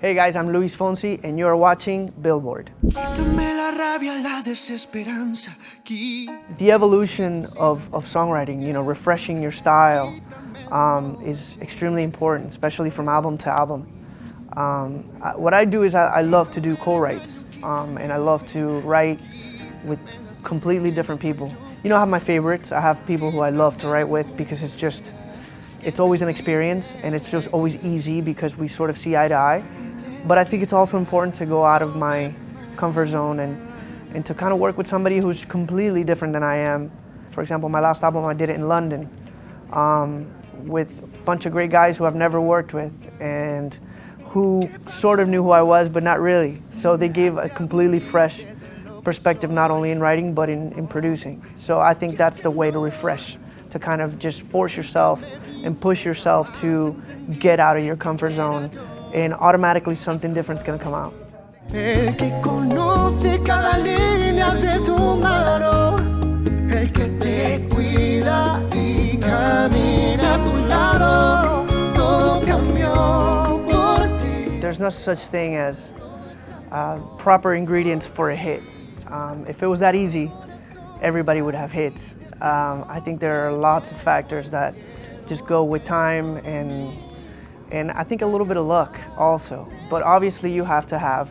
Hey guys, I'm Luis Fonsi, and you're watching Billboard. Quítame la rabia, la desesperanza. The evolution of songwriting, refreshing your style, is extremely important, especially from album to album. What I do is I love to do co-writes, and I love to write with completely different people. I have my favorites. I have people who I love to write with because it's always an experience, and it's just always easy because we sort of see eye to eye. But I think it's also important to go out of my comfort zone and to kind of work with somebody who's completely different than I am. For example, my last album, I did it in London with a bunch of great guys who I've never worked with and who sort of knew who I was, but not really. So they gave a completely fresh perspective, not only in writing, but in producing. So I think that's the way to refresh, to kind of just force yourself and push yourself to get out of your comfort zone, and automatically something different's gonna come out. El que conoce cada línea de tu mano, el que te cuida y camina a tu lado, todo cambió por ti. There's no such thing as proper ingredients for a hit. If it was that easy, everybody would have hits. I think there are lots of factors that just go with time and I think a little bit of luck also. But obviously you have to have,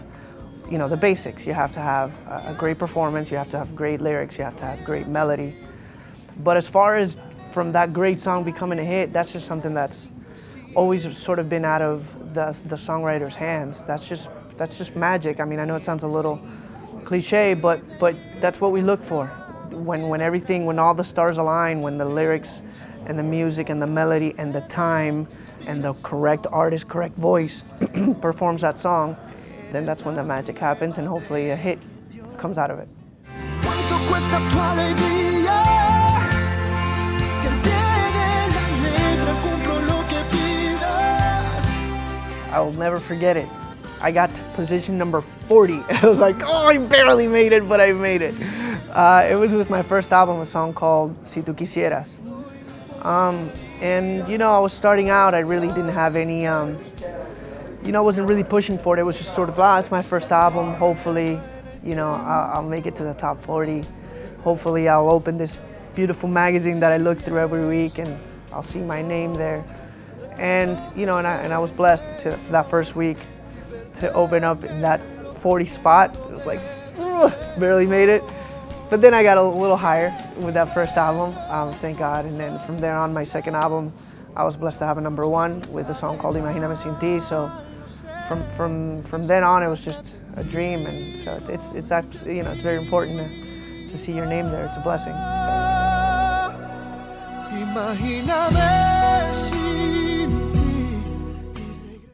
the basics. You have to have a great performance, you have to have great lyrics, you have to have great melody. But as far as from that great song becoming a hit, that's just something that's always sort of been out of the songwriter's hands. That's just magic. I mean, I know it sounds a little cliche, but that's what we look for. When all the stars align, when the lyrics and the music and the melody and the time and the correct artist, correct voice performs that song, then that's when the magic happens and hopefully a hit comes out of it. ¿Cuánto cuesta tu alegría? Si al pie de la letra cumplo lo que pidas. I will never forget it. I got to position number 40. I was like, oh, I barely made it, but I made it. It was with my first album, a song called Si Tú Quisieras. And I was starting out, I really didn't have any, I wasn't really pushing for it. It was just sort of, it's my first album. Hopefully, I'll make it to the top 40. Hopefully I'll open this beautiful magazine that I look through every week and I'll see my name there. And, and I was blessed for that first week to open up in that 40 spot. It was like, barely made it. But then I got a little higher with that first album, thank God. And then from there on, my second album, I was blessed to have a #1 with a song called Imagíname Sin Ti. So from then on, it was just a dream. And so it's very important to see your name there. It's a blessing. Imagíname.